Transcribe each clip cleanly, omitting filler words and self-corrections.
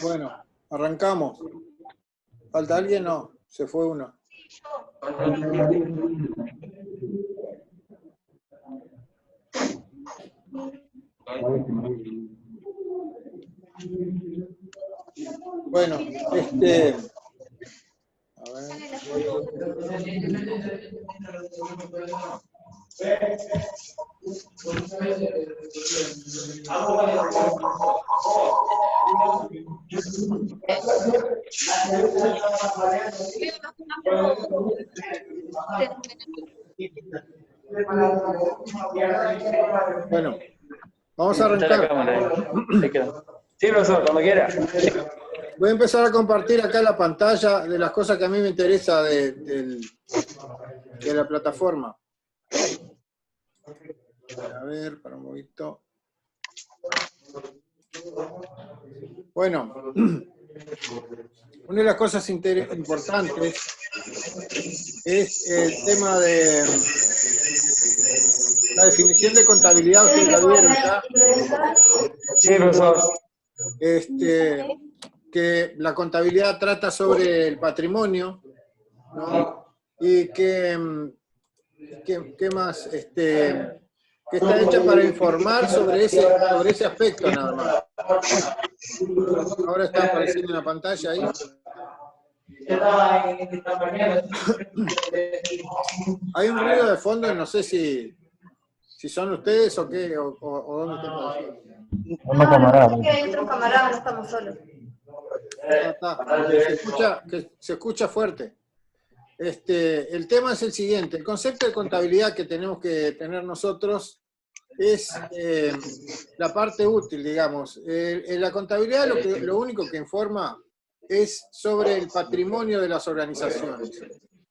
Bueno, arrancamos. ¿Falta alguien? No, se fue uno. Bueno, a ver. Bueno, vamos a Está la arrancar. cámara ahí. Ahí queda. Sí, profesor, cuando quiera. Voy a empezar a compartir acá la pantalla de las cosas que a mí me interesa de la plataforma. A ver, para un poquito. Bueno, una de las cosas importantes es el tema de la definición de contabilidad. Ustedes la vieron ya. Sí, profesor. Que la contabilidad trata sobre el patrimonio, ¿no? Y que más, que está hecha para informar sobre ese aspecto nada más. Ahora está apareciendo en la pantalla ahí. Hay un ruido de fondo y no sé si son ustedes o qué, o dónde está apareciendo. No, es que hay otros camaradas, no estamos solos. Está. Se escucha fuerte. El tema es el siguiente. El concepto de contabilidad que tenemos que tener nosotros es la parte útil, digamos. En la contabilidad lo único que informa es sobre el patrimonio de las organizaciones.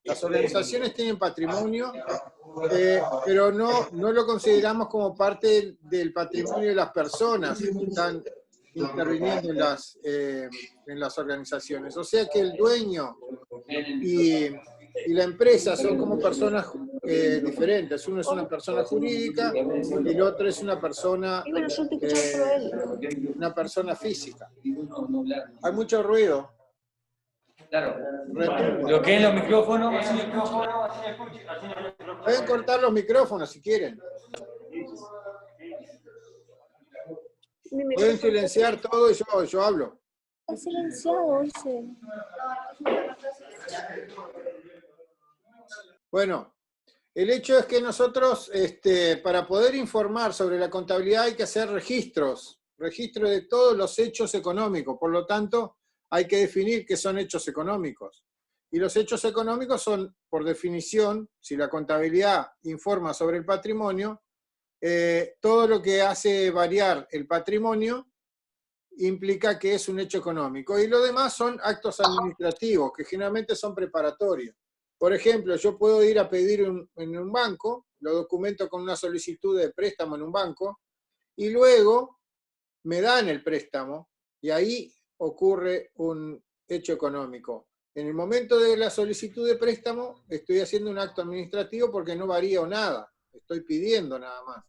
Las organizaciones tienen patrimonio, pero no lo consideramos como parte del patrimonio de las personas que están interviniendo en las organizaciones. O sea que el dueño y la empresa son como personas diferentes. Uno es una persona jurídica y el otro es una persona física. Hay mucho ruido. Claro. Retumba. Lo que es los micrófonos. Pueden cortar los micrófonos si quieren. Pueden silenciar todo y yo hablo. Está silenciado, dice. Bueno, el hecho es que nosotros, para poder informar sobre la contabilidad hay que hacer registros de todos los hechos económicos. Por lo tanto, hay que definir qué son hechos económicos. Y los hechos económicos son, por definición, si la contabilidad informa sobre el patrimonio, todo lo que hace variar el patrimonio implica que es un hecho económico. Y lo demás son actos administrativos, que generalmente son preparatorios. Por ejemplo, yo puedo ir a pedir en un banco, lo documento con una solicitud de préstamo en un banco, y luego me dan el préstamo, y ahí ocurre un hecho económico. En el momento de la solicitud de préstamo, estoy haciendo un acto administrativo porque no varío nada, estoy pidiendo nada más.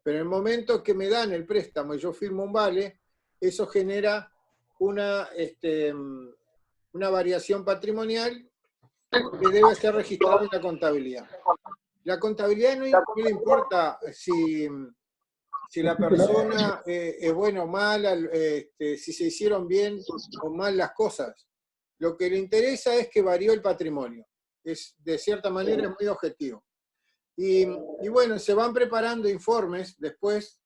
Pero en el momento que me dan el préstamo y yo firmo un vale, eso genera una variación patrimonial que debe ser registrado en la contabilidad. La contabilidad no le importa si la persona es buena o mala, si se hicieron bien o mal las cosas. Lo que le interesa es que varió el patrimonio. Es, de cierta manera, muy objetivo. Y bueno, se van preparando informes después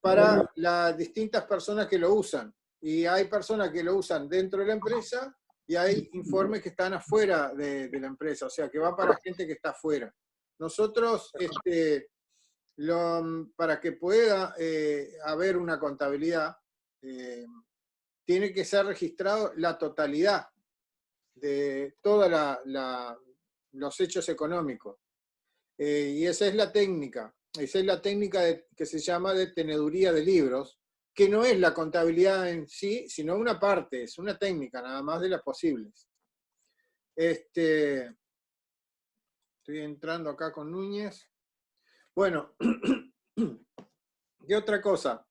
para las distintas personas que lo usan. Y hay personas que lo usan dentro de la empresa y hay informes que están afuera de la empresa, o sea, que van para gente que está afuera. Nosotros, para que pueda haber una contabilidad, tiene que ser registrado la totalidad de todos los hechos económicos. Y esa es la técnica. Esa es la técnica que se llama de teneduría de libros, que no es la contabilidad en sí, sino una parte, es una técnica nada más de las posibles. Estoy entrando acá con Núñez. Bueno, ¿qué otra cosa?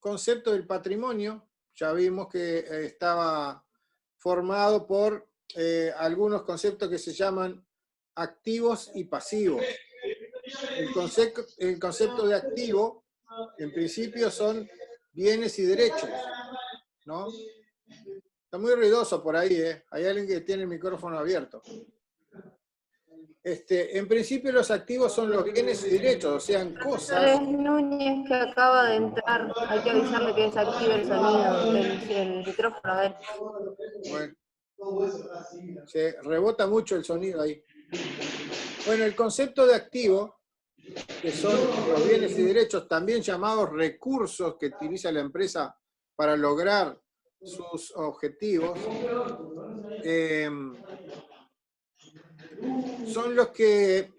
concepto del patrimonio, ya vimos que estaba formado por algunos conceptos que se llaman activos y pasivos. El concepto de activo, en principio, son bienes y derechos, ¿no? Está muy ruidoso por ahí, ¿eh? Hay alguien que tiene el micrófono abierto. En principio los activos son los bienes y derechos, o sea, cosas. Núñez, que acaba de entrar, hay que avisarle que desactive el sonido, el micrófono de él. Bueno, se rebota mucho el sonido ahí. Bueno, el concepto de activo, que son los bienes y derechos, también llamados recursos que utiliza la empresa para lograr sus objetivos, son los que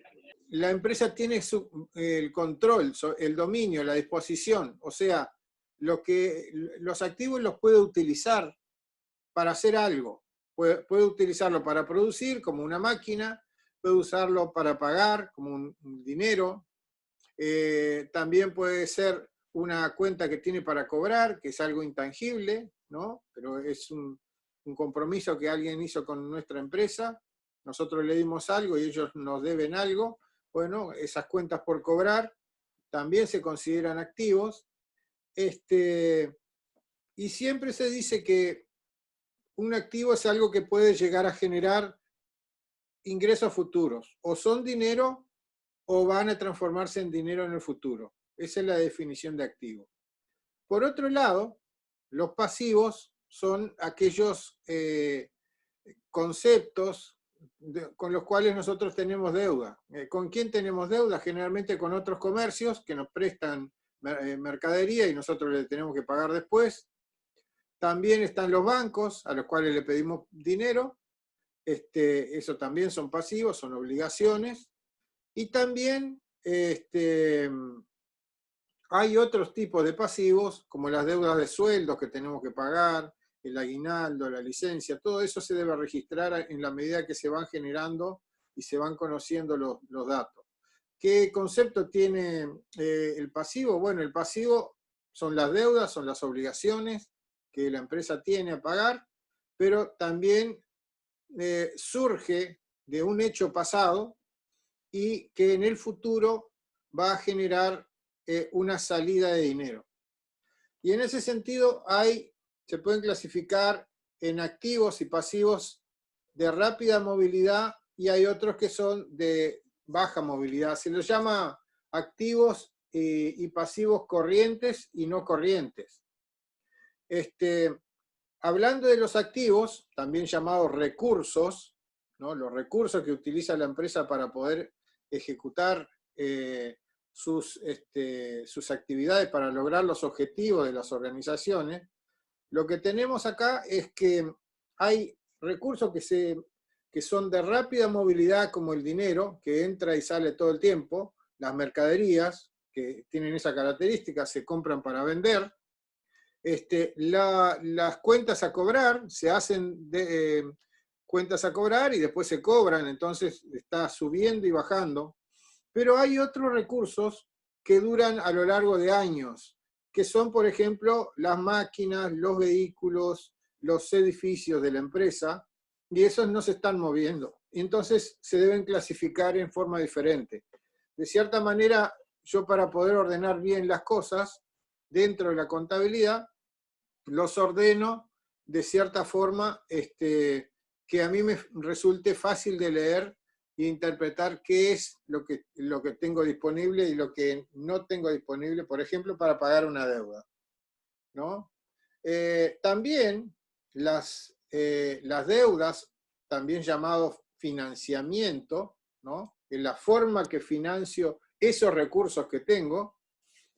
la empresa tiene el control, el dominio, la disposición. O sea, los activos los puede utilizar para hacer algo. Puede utilizarlo para producir, como una máquina, puede usarlo para pagar, como un dinero. También puede ser una cuenta que tiene para cobrar, que es algo intangible, ¿no? Pero es un compromiso que alguien hizo con nuestra empresa. Nosotros le dimos algo y ellos nos deben algo. Bueno, esas cuentas por cobrar también se consideran activos. Y siempre se dice que un activo es algo que puede llegar a generar ingresos futuros. O son dinero o van a transformarse en dinero en el futuro. Esa es la definición de activo. Por otro lado, los pasivos son aquellos conceptos con los cuales nosotros tenemos deuda. ¿Con quién tenemos deuda? Generalmente con otros comercios que nos prestan mercadería y nosotros le tenemos que pagar después. También están los bancos a los cuales le pedimos dinero. Eso también son pasivos, son obligaciones. Y también hay otros tipos de pasivos, como las deudas de sueldos que tenemos que pagar, el aguinaldo, la licencia, todo eso se debe registrar en la medida que se van generando y se van conociendo los datos. ¿Qué concepto tiene el pasivo? Bueno, el pasivo son las deudas, son las obligaciones que la empresa tiene a pagar, pero también surge de un hecho pasado y que en el futuro va a generar una salida de dinero. Y en ese sentido se pueden clasificar en activos y pasivos de rápida movilidad y hay otros que son de baja movilidad. Se los llama activos y pasivos corrientes y no corrientes. Hablando de los activos, también llamados recursos, ¿no? Los recursos que utiliza la empresa para poder ejecutar sus actividades para lograr los objetivos de las organizaciones, lo que tenemos acá es que hay recursos que son de rápida movilidad, como el dinero, que entra y sale todo el tiempo, las mercaderías, que tienen esa característica, se compran para vender, las cuentas a cobrar, se hacen cuentas a cobrar y después se cobran, entonces está subiendo y bajando. Pero hay otros recursos que duran a lo largo de años, que son, por ejemplo, las máquinas, los vehículos, los edificios de la empresa, y esos no se están moviendo. Y entonces se deben clasificar en forma diferente. De cierta manera, yo para poder ordenar bien las cosas dentro de la contabilidad, los ordeno de cierta forma que a mí me resulte fácil de leer e interpretar qué es lo que tengo disponible y lo que no tengo disponible, por ejemplo, para pagar una deuda, ¿no? También las deudas, también llamado financiamiento, ¿no? En la forma que financio esos recursos que tengo.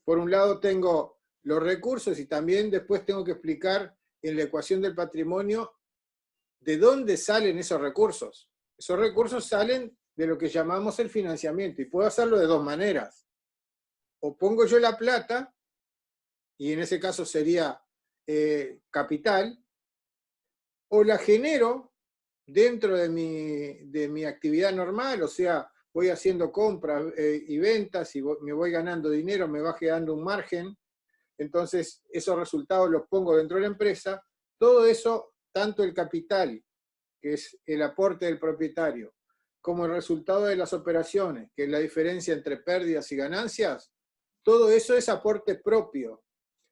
Por un lado tengo los recursos y también después tengo que explicar en la ecuación del patrimonio de dónde salen esos recursos. Esos recursos salen de lo que llamamos el financiamiento y puedo hacerlo de dos maneras. O pongo yo la plata, y en ese caso sería capital, o la genero dentro de mi actividad normal, o sea, voy haciendo compras y ventas y me voy ganando dinero, me va quedando un margen, entonces esos resultados los pongo dentro de la empresa. Todo eso, tanto el capital, que es el aporte del propietario, como el resultado de las operaciones, que es la diferencia entre pérdidas y ganancias, todo eso es aporte propio.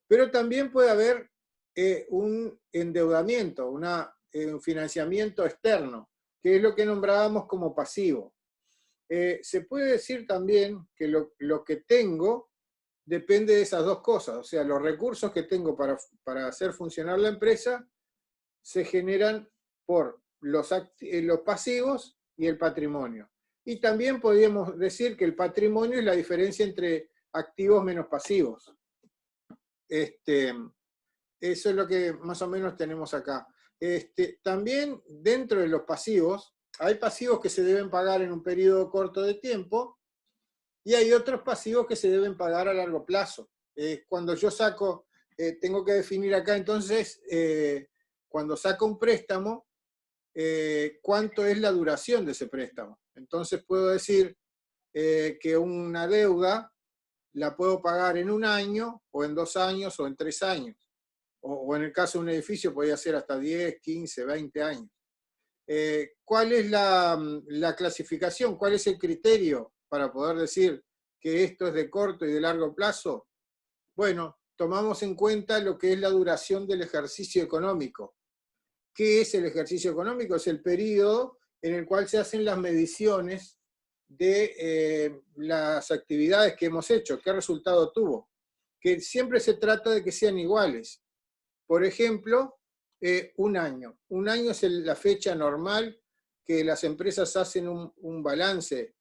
Pero también puede haber un endeudamiento, un financiamiento externo, que es lo que nombrábamos como pasivo. Se puede decir también que lo que tengo depende de esas dos cosas, o sea, los recursos que tengo para hacer funcionar la empresa se generan por los pasivos y el patrimonio. Y también podríamos decir que el patrimonio es la diferencia entre activos menos pasivos. Eso es lo que más o menos tenemos acá. También dentro de los pasivos, hay pasivos que se deben pagar en un periodo corto de tiempo y hay otros pasivos que se deben pagar a largo plazo. Cuando yo saco, tengo que definir acá entonces, cuando saco un préstamo, cuánto es la duración de ese préstamo. Entonces puedo decir que una deuda la puedo pagar en 1 año, o en 2 años, o en 3 años. O en el caso de un edificio podría ser hasta 10, 15, 20 años. ¿Cuál es la clasificación? ¿Cuál es el criterio para poder decir que esto es de corto y de largo plazo? Bueno, tomamos en cuenta lo que es la duración del ejercicio económico. ¿Qué es el ejercicio económico? Es el periodo en el cual se hacen las mediciones de las actividades que hemos hecho, qué resultado tuvo. Que siempre se trata de que sean iguales. Por ejemplo, 1 año. 1 año es la fecha normal que las empresas hacen un balance,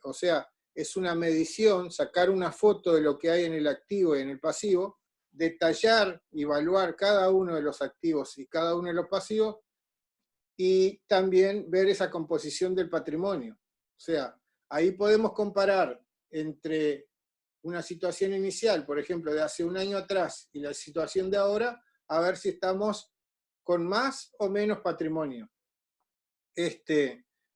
o sea, es una medición, sacar una foto de lo que hay en el activo y en el pasivo, detallar, evaluar cada uno de los activos y cada uno de los pasivos, y también ver esa composición del patrimonio. O sea, ahí podemos comparar entre una situación inicial, por ejemplo, de hace 1 año atrás, y la situación de ahora, a ver si estamos con más o menos patrimonio.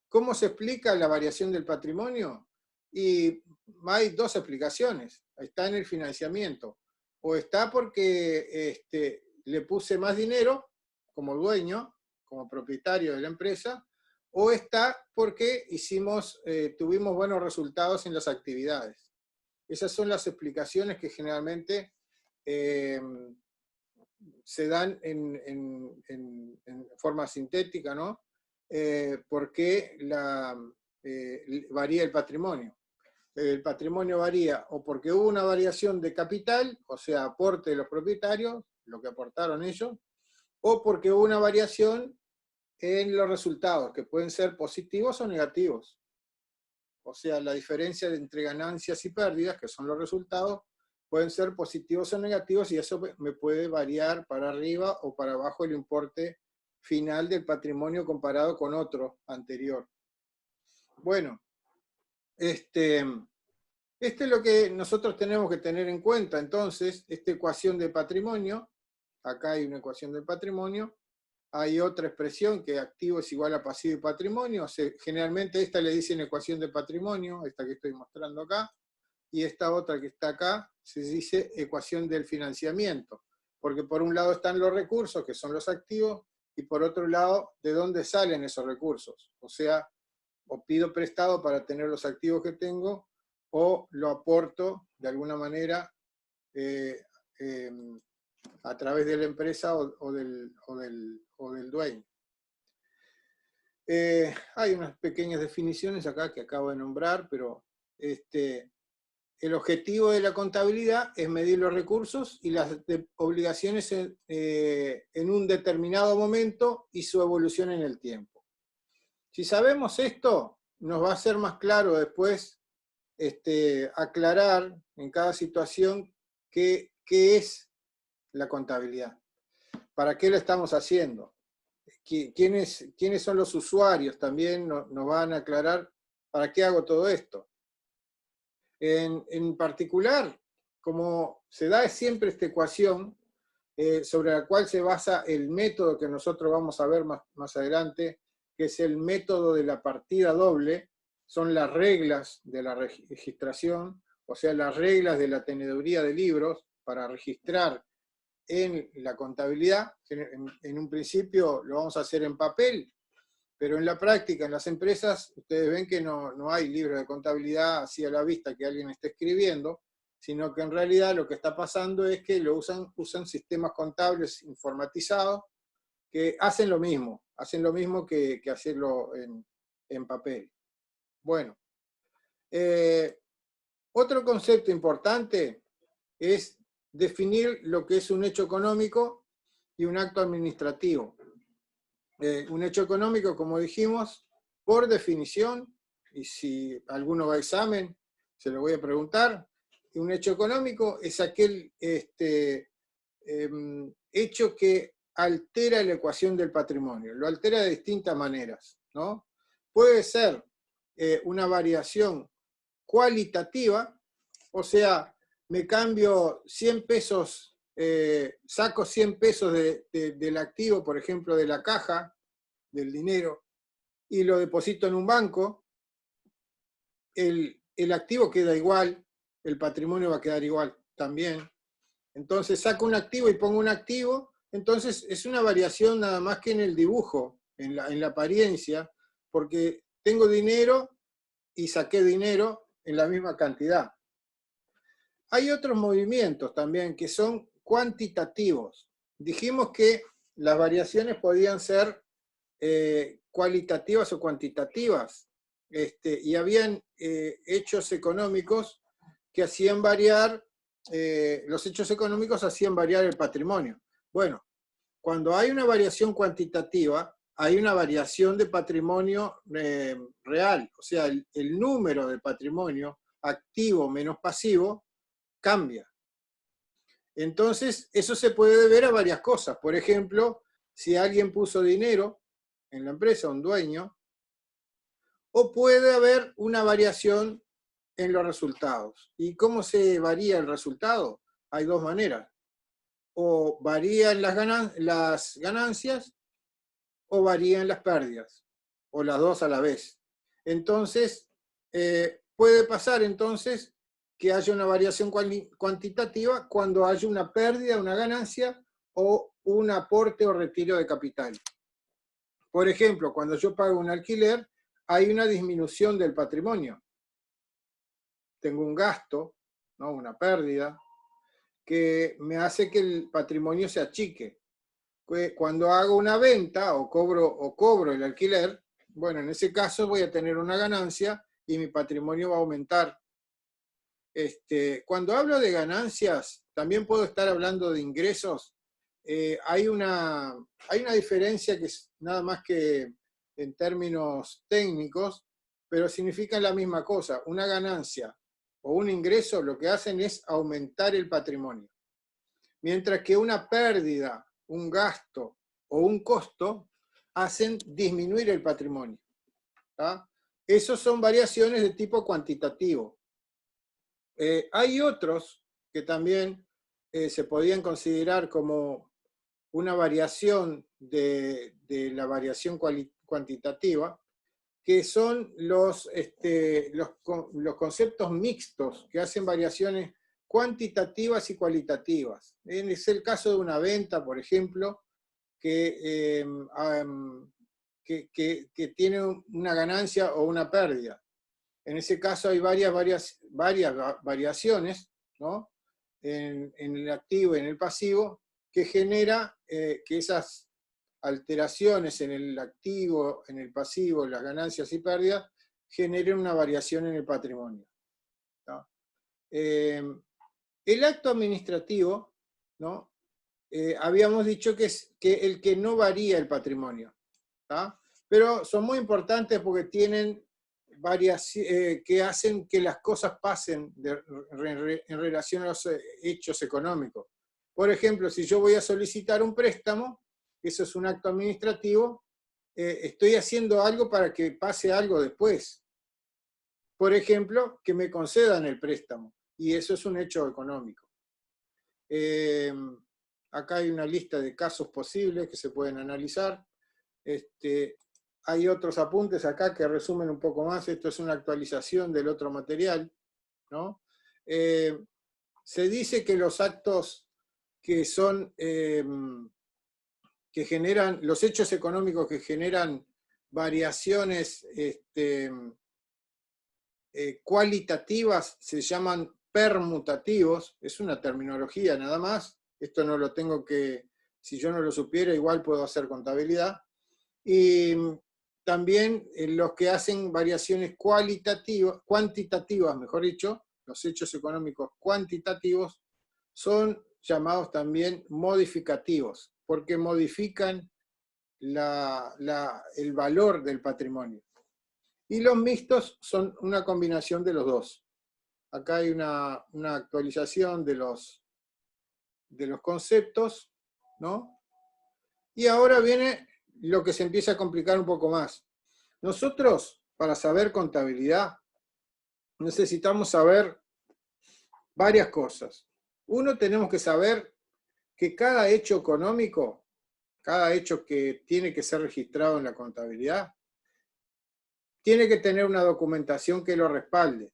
¿Cómo se explica la variación del patrimonio? Y hay 2 explicaciones. Está en el financiamiento. O está porque le puse más dinero como dueño, como propietario de la empresa, o está porque tuvimos buenos resultados en las actividades. Esas son las explicaciones que generalmente se dan en forma sintética, ¿no? ¿Por qué varía el patrimonio? El patrimonio varía o porque hubo una variación de capital, o sea, aporte de los propietarios, lo que aportaron ellos, o porque hubo una variación en los resultados, que pueden ser positivos o negativos. O sea, la diferencia entre ganancias y pérdidas, que son los resultados, pueden ser positivos o negativos, y eso me puede variar para arriba o para abajo el importe final del patrimonio comparado con otro anterior. Bueno, esto es lo que nosotros tenemos que tener en cuenta. Entonces, esta ecuación de patrimonio, acá hay una ecuación del patrimonio, hay otra expresión que activo es igual a pasivo y patrimonio, o sea, generalmente esta le dicen ecuación de patrimonio, esta que estoy mostrando acá, y esta otra que está acá se dice ecuación del financiamiento, porque por un lado están los recursos, que son los activos, y por otro lado, ¿de dónde salen esos recursos? O sea, o pido prestado para tener los activos que tengo, o lo aporto de alguna manera a través de la empresa o del dueño. Hay unas pequeñas definiciones acá que acabo de nombrar, pero el objetivo de la contabilidad es medir los recursos y las obligaciones en un determinado momento y su evolución en el tiempo. Si sabemos esto, nos va a ser más claro después aclarar en cada situación qué es la contabilidad. ¿Para qué lo estamos haciendo? ¿Quiénes son los usuarios? También nos van a aclarar para qué hago todo esto. En particular, como se da siempre esta ecuación, sobre la cual se basa el método que nosotros vamos a ver más adelante, que es el método de la partida doble, son las reglas de la registración, o sea, las reglas de la teneduría de libros, para registrar en la contabilidad. En un principio lo vamos a hacer en papel, pero en la práctica, en las empresas, ustedes ven que no hay libro de contabilidad así a la vista que alguien esté escribiendo, sino que en realidad lo que está pasando es que usan sistemas contables informatizados que hacen lo mismo que hacerlo en papel. Bueno, otro concepto importante es definir lo que es un hecho económico y un acto administrativo. Un hecho económico, como dijimos, por definición, y si alguno va a examen, se lo voy a preguntar, un hecho económico es aquel hecho que altera la ecuación del patrimonio, lo altera de distintas maneras, ¿no? Puede ser una variación cualitativa, o sea, me cambio 100 pesos, saco 100 pesos del activo, por ejemplo, de la caja, del dinero, y lo deposito en un banco, el activo queda igual, el patrimonio va a quedar igual también. Entonces saco un activo y pongo un activo, entonces es una variación nada más que en el dibujo, en la apariencia, porque tengo dinero y saqué dinero en la misma cantidad. Hay otros movimientos también que son cuantitativos. Dijimos que las variaciones podían ser cualitativas o cuantitativas, y habían hechos económicos que hacían variar, los hechos económicos hacían variar el patrimonio. Bueno, cuando hay una variación cuantitativa, hay una variación de patrimonio real, o sea, el número de patrimonio activo menos pasivo cambia. Entonces, eso se puede deber a varias cosas. Por ejemplo, si alguien puso dinero en la empresa, un dueño, o puede haber una variación en los resultados. ¿Y cómo se varía el resultado? Hay dos maneras. O varían las ganancias o varían las pérdidas, o las dos a la vez. Entonces, puede pasar entonces que haya una variación cuantitativa cuando haya una pérdida, una ganancia o un aporte o retiro de capital. Por ejemplo, cuando yo pago un alquiler, hay una disminución del patrimonio. Tengo un gasto, ¿no? Una pérdida, que me hace que el patrimonio se achique. Cuando hago una venta o cobro el alquiler, bueno, en ese caso voy a tener una ganancia y mi patrimonio va a aumentar. Cuando hablo de ganancias, también puedo estar hablando de ingresos. Hay una diferencia que es nada más que en términos técnicos, pero significan la misma cosa. Una ganancia o un ingreso lo que hacen es aumentar el patrimonio. Mientras que una pérdida, un gasto o un costo hacen disminuir el patrimonio. ¿Tá? Esas son variaciones de tipo cuantitativo. Hay otros que también se podían considerar como una variación de la variación cuantitativa, que son los conceptos mixtos que hacen variaciones cuantitativas y cualitativas. Es el caso de una venta, por ejemplo, que tiene una ganancia o una pérdida. En ese caso hay varias variaciones, ¿no? en el activo y en el pasivo, que genera que esas alteraciones en el activo, en el pasivo, las ganancias y pérdidas, generen una variación en el patrimonio. ¿No? El acto administrativo, ¿no? Habíamos dicho que es el que no varía el patrimonio, ¿tá? Pero son muy importantes porque tienen que hacen que las cosas pasen en relación a los hechos económicos. Por ejemplo, si yo voy a solicitar un préstamo, eso es un acto administrativo, estoy haciendo algo para que pase algo después. Por ejemplo, que me concedan el préstamo, y eso es un hecho económico. Acá hay una lista de casos posibles que se pueden analizar. Hay otros apuntes acá que resumen un poco más. Esto es una actualización del otro material, ¿no? se dice que los actos que son, que generan, los hechos económicos que generan variaciones cualitativas se llaman permutativos, es una terminología nada más, esto no lo tengo que, si yo no lo supiera igual puedo hacer contabilidad, y también los que hacen variaciones cuantitativas, mejor dicho, los hechos económicos cuantitativos, son llamados también modificativos, porque modifican el valor del patrimonio. Y los mixtos son una combinación de los dos. Acá hay una actualización de los conceptos, ¿no? Y ahora viene lo que se empieza a complicar un poco más. Nosotros, para saber contabilidad, necesitamos saber varias cosas. Uno, tenemos que saber que cada hecho económico, cada hecho que tiene que ser registrado en la contabilidad, tiene que tener una documentación que lo respalde.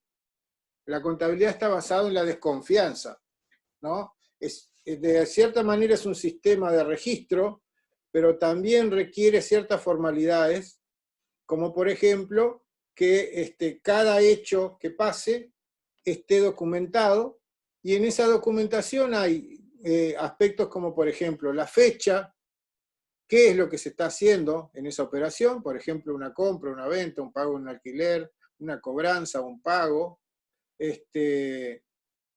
La contabilidad está basada en la desconfianza, ¿no? De cierta manera es un sistema de registro, pero también requiere ciertas formalidades, como por ejemplo, que cada hecho que pase esté documentado, y en esa documentación hay aspectos como por ejemplo la fecha, qué es lo que se está haciendo en esa operación, por ejemplo una compra, una venta, un pago, un alquiler, una cobranza, un pago.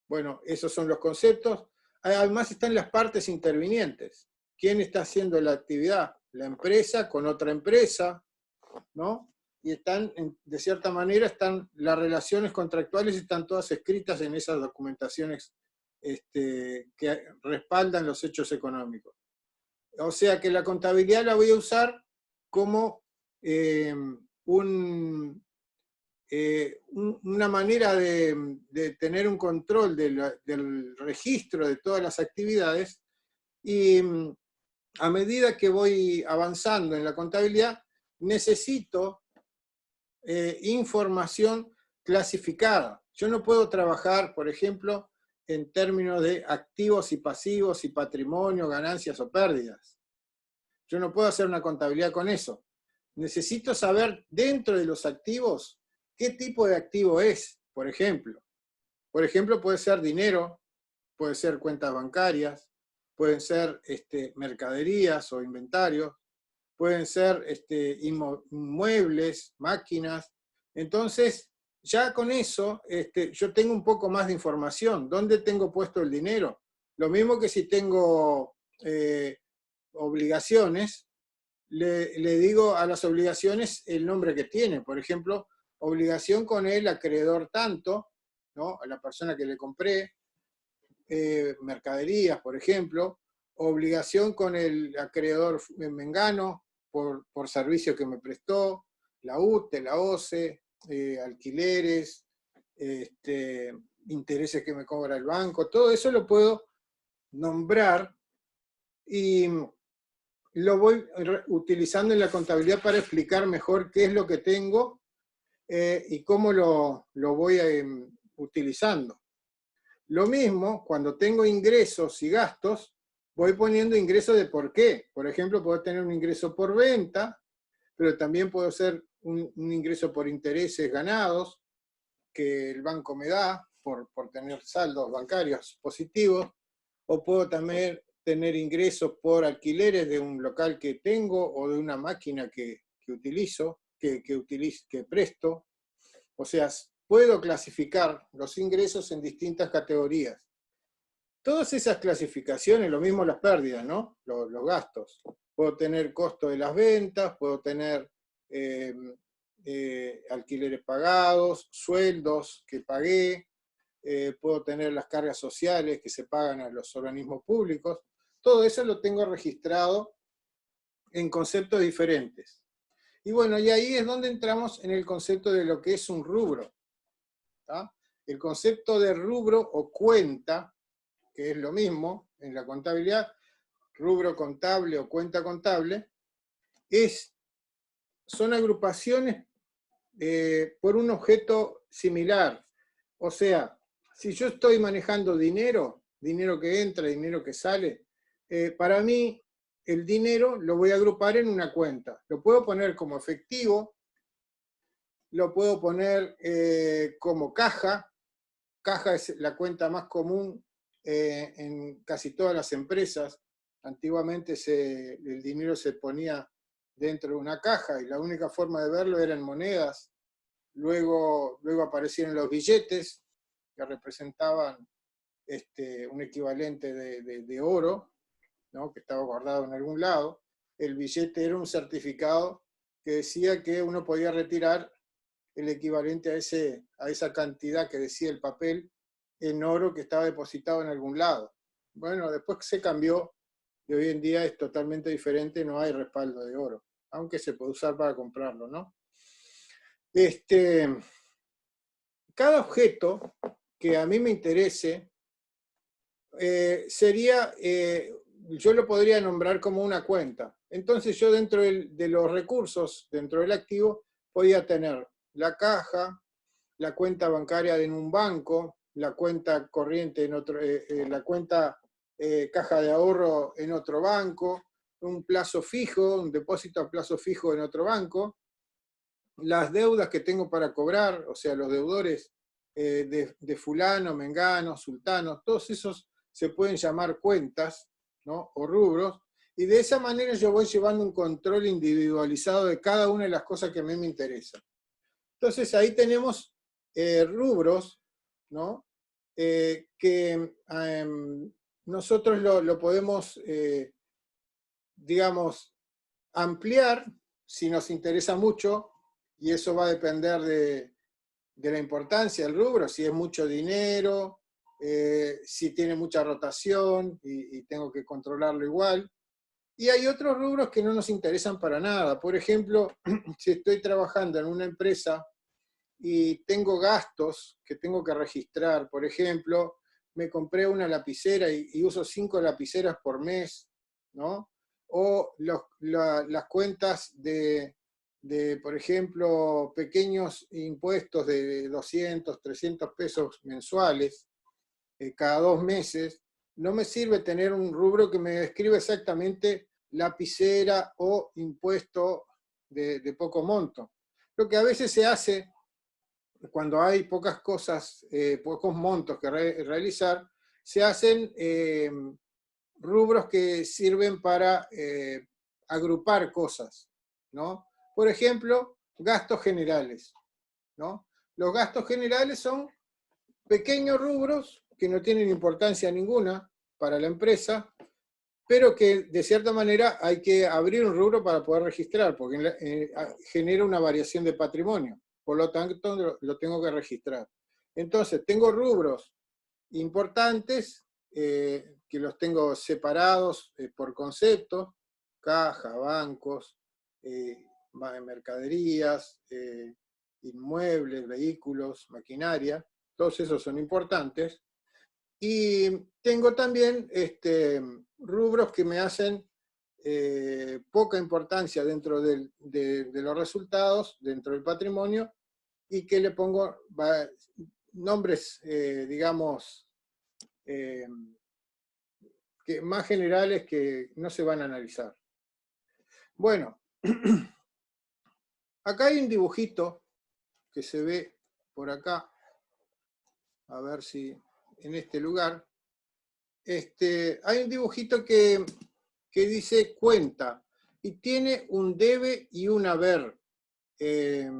Bueno, esos son los conceptos. Además están las partes intervinientes. ¿Quién está haciendo la actividad? La empresa con otra empresa, ¿no? Y están, de cierta manera, las relaciones contractuales están todas escritas en esas documentaciones que respaldan los hechos económicos. O sea que la contabilidad la voy a usar como una manera de tener un control del registro de todas las actividades, y a medida que voy avanzando en la contabilidad, necesito información clasificada. Yo no puedo trabajar, por ejemplo, en términos de activos y pasivos y patrimonio, ganancias o pérdidas. Yo no puedo hacer una contabilidad con eso. Necesito saber dentro de los activos qué tipo de activo es, por ejemplo. Por ejemplo, puede ser dinero, puede ser cuentas bancarias, pueden ser mercaderías o inventarios, pueden ser inmuebles, máquinas. Entonces, ya con eso, yo tengo un poco más de información. ¿Dónde tengo puesto el dinero? Lo mismo que si tengo obligaciones, le digo a las obligaciones el nombre que tienen. Por ejemplo, obligación con el acreedor tanto, ¿no? A la persona que le compré, mercaderías, por ejemplo, obligación con el acreedor mengano por servicio que me prestó, la UTE, la OCE, alquileres, intereses que me cobra el banco, todo eso lo puedo nombrar y lo voy utilizando en la contabilidad para explicar mejor qué es lo que tengo y cómo lo voy utilizando. Lo mismo, cuando tengo ingresos y gastos, voy poniendo ingresos de por qué. Por ejemplo, puedo tener un ingreso por venta, pero también puedo ser un ingreso por intereses ganados, que el banco me da por tener saldos bancarios positivos, o puedo también tener ingresos por alquileres de un local que tengo o de una máquina que utilizo, que presto. O sea, puedo clasificar los ingresos en distintas categorías. Todas esas clasificaciones, lo mismo las pérdidas, ¿no? Los gastos. Puedo tener costo de las ventas, puedo tener alquileres pagados, sueldos que pagué, puedo tener las cargas sociales que se pagan a los organismos públicos. Todo eso lo tengo registrado en conceptos diferentes. Y bueno, y ahí es donde entramos en el concepto de lo que es un rubro. ¿Tá? El concepto de rubro o cuenta, que es lo mismo en la contabilidad, rubro contable o cuenta contable, son agrupaciones por un objeto similar. O sea, si yo estoy manejando dinero, dinero que entra, dinero que sale, para mí el dinero lo voy a agrupar en una cuenta. Lo puedo poner como efectivo, lo puedo poner como caja. Caja es la cuenta más común en casi todas las empresas. Antiguamente el dinero se ponía dentro de una caja y la única forma de verlo era en monedas. Luego aparecieron los billetes, que representaban un equivalente de oro, ¿no? Que estaba guardado en algún lado. El billete era un certificado que decía que uno podía retirar el equivalente a esa cantidad que decía el papel en oro que estaba depositado en algún lado. Bueno, después se cambió y hoy en día es totalmente diferente, no hay respaldo de oro, aunque se puede usar para comprarlo, ¿no? Cada objeto que a mí me interese yo lo podría nombrar como una cuenta. Entonces yo dentro de los recursos, dentro del activo, podía tener la caja, la cuenta bancaria en un banco, la cuenta corriente en otro, la cuenta caja de ahorro en otro banco, un plazo fijo, un depósito a plazo fijo en otro banco, las deudas que tengo para cobrar, o sea, los deudores de fulano, mengano, sultano, todos esos se pueden llamar cuentas, ¿no? O rubros, y de esa manera yo voy llevando un control individualizado de cada una de las cosas que a mí me interesan. Entonces ahí tenemos rubros, ¿no? Que nosotros lo podemos, digamos, ampliar si nos interesa mucho, y eso va a depender de la importancia del rubro, si es mucho dinero, si tiene mucha rotación y tengo que controlarlo igual. Y hay otros rubros que no nos interesan para nada. Por ejemplo, si estoy trabajando en una empresa y tengo gastos que tengo que registrar, por ejemplo, me compré una lapicera y uso 5 lapiceras por mes, ¿no? O las cuentas por ejemplo, pequeños impuestos de 200, 300 pesos mensuales, cada 2 meses, no me sirve tener un rubro que me describa exactamente lapicera o impuesto de poco monto. Lo que a veces se hace cuando hay pocas cosas, pocos montos que realizar, se hacen rubros que sirven para agrupar cosas, ¿no? Por ejemplo, gastos generales, ¿no? Los gastos generales son pequeños rubros que no tienen importancia ninguna para la empresa, pero que de cierta manera hay que abrir un rubro para poder registrar, porque genera una variación de patrimonio, por lo tanto lo tengo que registrar. Entonces, tengo rubros importantes que los tengo separados por conceptos, caja, bancos, mercaderías, inmuebles, vehículos, maquinaria, todos esos son importantes. Y tengo también rubros que me hacen poca importancia dentro de los resultados, dentro del patrimonio, y que le pongo nombres, digamos, más generales que no se van a analizar. Bueno, acá hay un dibujito que se ve por acá, a ver si en este lugar, hay un dibujito que dice cuenta, y tiene un debe y un haber, que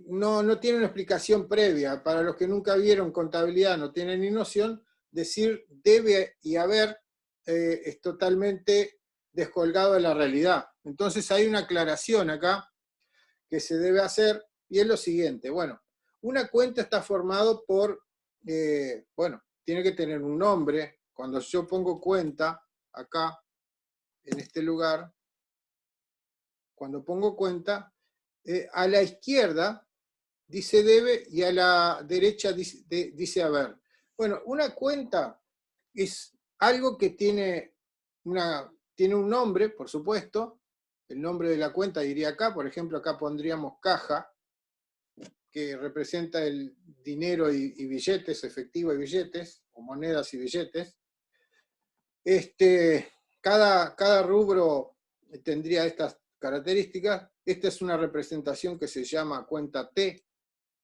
no tiene una explicación previa. Para los que nunca vieron contabilidad, no tienen ni noción, decir debe y haber es totalmente descolgado de la realidad. Entonces hay una aclaración acá que se debe hacer, y es lo siguiente. Bueno, una cuenta está formado por, bueno, tiene que tener un nombre. Cuando yo pongo cuenta, acá, en este lugar, cuando pongo cuenta, a la izquierda dice debe y a la derecha dice haber. Bueno, una cuenta es algo que tiene un nombre, por supuesto. El nombre de la cuenta iría acá, por ejemplo, acá pondríamos caja, que representa el dinero y billetes, efectivo y billetes, o monedas y billetes. Cada rubro tendría estas características. Esta es una representación que se llama cuenta T,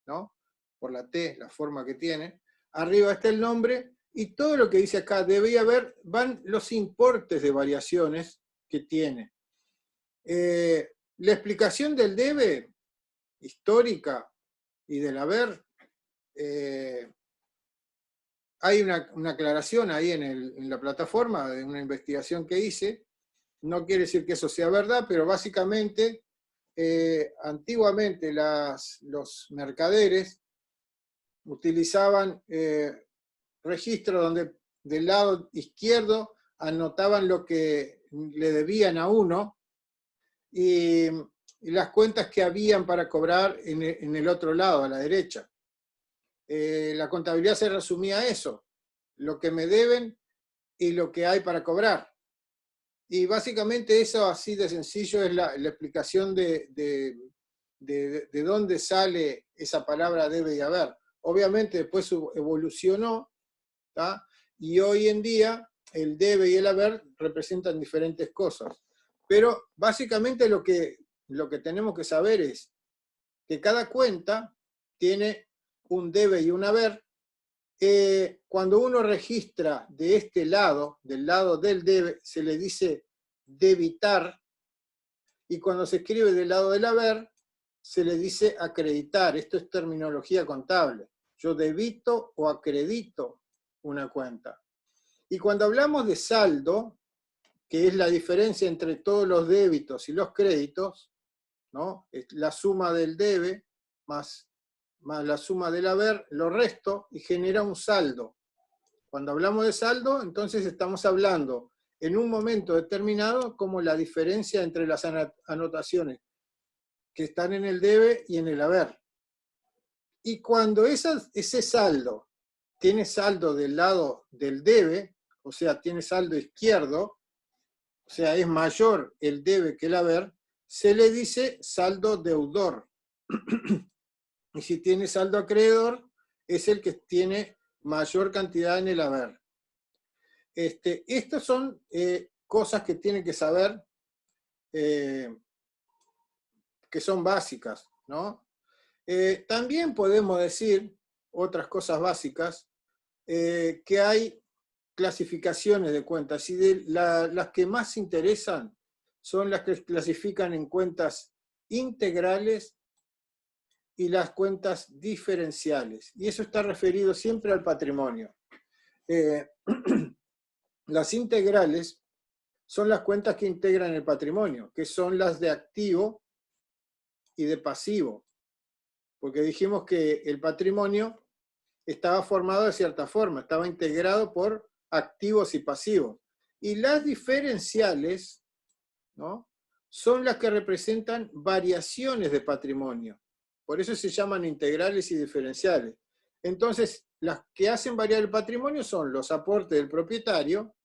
¿no? Por la T, la forma que tiene. Arriba está el nombre, y todo lo que dice acá, debía haber, van los importes de variaciones que tiene. La explicación del debe, histórica, y del haber, hay una aclaración ahí en la plataforma de una investigación que hice. No quiere decir que eso sea verdad, pero básicamente, antiguamente los mercaderes utilizaban registros donde del lado izquierdo anotaban lo que le debían a uno y las cuentas que habían para cobrar en el otro lado, a la derecha. La contabilidad se resumía a eso, lo que me deben y lo que hay para cobrar. Y básicamente eso, así de sencillo, es la explicación de dónde sale esa palabra debe y haber. Obviamente después evolucionó, ¿tá? Y hoy en día el debe y el haber representan diferentes cosas. Pero básicamente lo que tenemos que saber es que cada cuenta tiene un debe y un haber. Cuando uno registra de este lado, del lado del debe, se le dice debitar, y cuando se escribe del lado del haber, se le dice acreditar. Esto es terminología contable. Yo debito o acredito una cuenta. Y cuando hablamos de saldo, que es la diferencia entre todos los débitos y los créditos, ¿no? Es la suma del debe más la suma del haber, lo resto y genera un saldo. Cuando hablamos de saldo, entonces estamos hablando en un momento determinado como la diferencia entre las anotaciones que están en el debe y en el haber. Y cuando ese saldo tiene saldo del lado del debe, o sea, tiene saldo izquierdo, o sea, es mayor el debe que el haber, se le dice saldo deudor. Y si tiene saldo acreedor, es el que tiene mayor cantidad en el haber. Estas son cosas que tienen que saber, que son básicas, ¿no? También podemos decir otras cosas básicas, que hay clasificaciones de cuentas, y las que más interesan son las que clasifican en cuentas integrales y las cuentas diferenciales. Y eso está referido siempre al patrimonio. Las integrales son las cuentas que integran el patrimonio, que son las de activo y de pasivo. Porque dijimos que el patrimonio estaba formado de cierta forma, estaba integrado por activos y pasivos. Y las diferenciales, ¿no?, son las que representan variaciones de patrimonio. Por eso se llaman integrales y diferenciales. Entonces, las que hacen variar el patrimonio son los aportes del propietario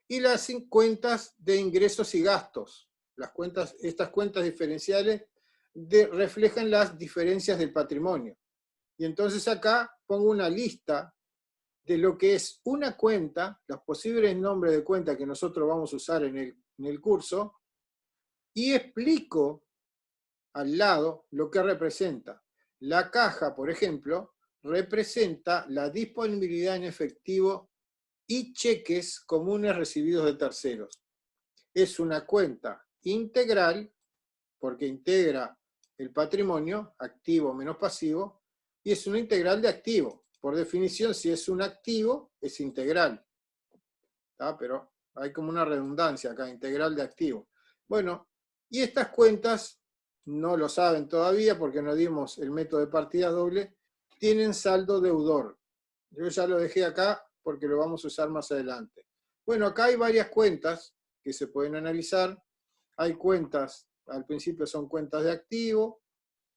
y las cuentas de ingresos y gastos. Estas cuentas diferenciales reflejan las diferencias del patrimonio. Y entonces acá pongo una lista de lo que es una cuenta, los posibles nombres de cuenta que nosotros vamos a usar en el curso, y explico al lado lo que representa. La caja, por ejemplo, representa la disponibilidad en efectivo y cheques comunes recibidos de terceros. Es una cuenta integral, porque integra el patrimonio, activo menos pasivo, y es una integral de activo. Por definición, si es un activo, es integral. ¿Tá? Pero hay como una redundancia acá, integral de activo. Bueno, y estas cuentas, no lo saben todavía porque no dimos el método de partida doble, tienen saldo deudor. Yo ya lo dejé acá porque lo vamos a usar más adelante. Bueno, acá hay varias cuentas que se pueden analizar. Hay cuentas, al principio son cuentas de activo,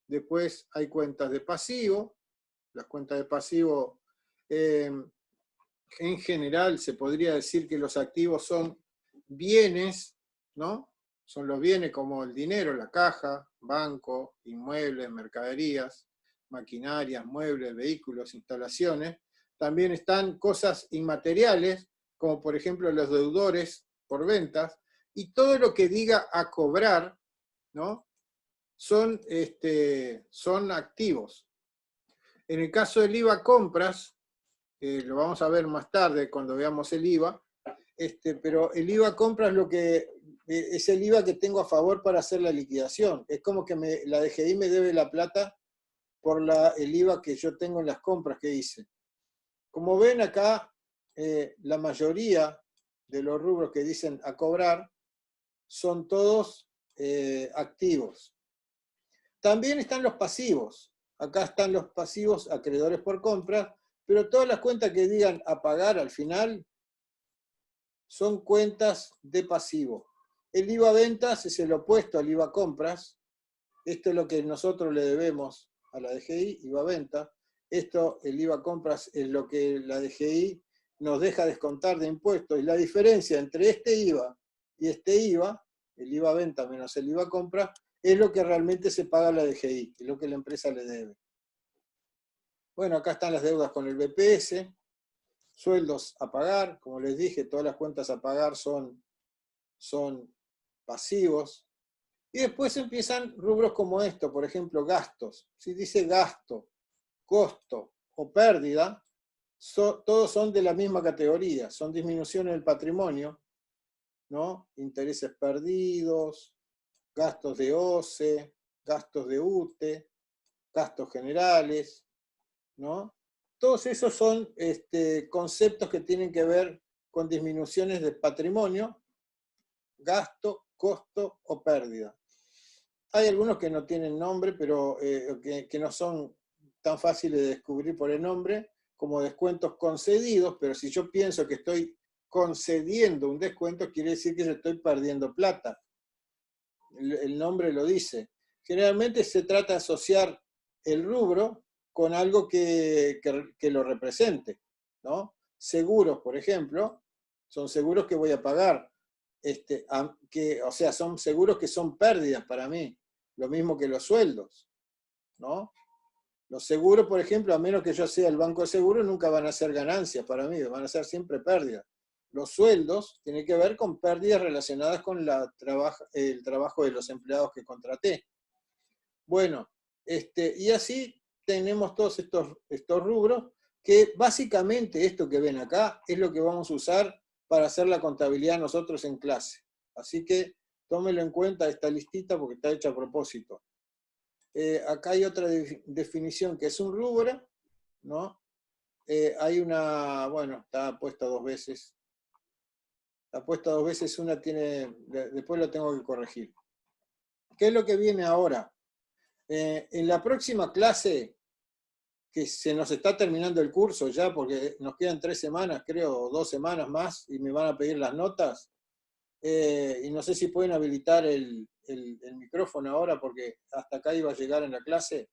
después hay cuentas de pasivo. Las cuentas de pasivo, en general, se podría decir que los activos son bienes, ¿no? Son los bienes como el dinero, la caja, banco, inmuebles, mercaderías. maquinarias, muebles, vehículos, instalaciones. También están cosas inmateriales, como por ejemplo los deudores por ventas, y todo lo que diga a cobrar, ¿no? Son activos. En el caso del IVA compras, lo vamos a ver más tarde cuando veamos el IVA, pero el IVA compras es el IVA que tengo a favor para hacer la liquidación. Es como que la DGI me debe la plata por el IVA que yo tengo en las compras que hice. Como ven acá, la mayoría de los rubros que dicen a cobrar son todos activos. También están los pasivos. Acá están los pasivos, acreedores por compra, pero todas las cuentas que digan a pagar al final son cuentas de pasivo. El IVA ventas es el opuesto al IVA compras. Esto es lo que nosotros le debemos a la DGI, IVA venta. Esto, el IVA compras, es lo que la DGI nos deja descontar de impuestos. Y la diferencia entre este IVA y este IVA, el IVA venta menos el IVA compra, es lo que realmente se paga a la DGI, es lo que la empresa le debe. Bueno, acá están las deudas con el BPS, sueldos a pagar, como les dije, todas las cuentas a pagar son pasivos. Y después empiezan rubros como esto, por ejemplo, gastos. Si dice gasto, costo o pérdida, todos son de la misma categoría, son disminuciones del patrimonio, ¿no? Intereses perdidos, gastos de OCE, gastos de UTE, gastos generales, ¿no? Todos esos son conceptos que tienen que ver con disminuciones de patrimonio, gasto, costo o pérdida. Hay algunos que no tienen nombre, pero que no son tan fáciles de descubrir por el nombre, como descuentos concedidos, pero si yo pienso que estoy concediendo un descuento, quiere decir que yo estoy perdiendo plata. El nombre lo dice. Generalmente se trata de asociar el rubro con algo que lo represente, ¿no? Seguros, por ejemplo, son seguros que voy a pagar, o sea, son seguros que son pérdidas para mí, lo mismo que los sueldos, ¿no? Los seguros, por ejemplo, a menos que yo sea el banco de seguros, nunca van a ser ganancias para mí, van a ser siempre pérdidas. Los sueldos tienen que ver con pérdidas relacionadas con el trabajo de los empleados que contraté. Bueno, y así tenemos todos estos rubros, que básicamente esto que ven acá es lo que vamos a usar para hacer la contabilidad nosotros en clase. Así que tómenlo en cuenta esta listita porque está hecha a propósito. Acá hay otra definición que es un rubro, ¿no? Hay una, bueno, está puesta dos veces. Está puesta dos veces, una tiene, después lo tengo que corregir. ¿Qué es lo que viene ahora? En la próxima clase, que se nos está terminando el curso ya, porque nos quedan 3 semanas, creo, o 2 semanas más, y me van a pedir las notas, y no sé si pueden habilitar el micrófono ahora, porque hasta acá iba a llegar en la clase.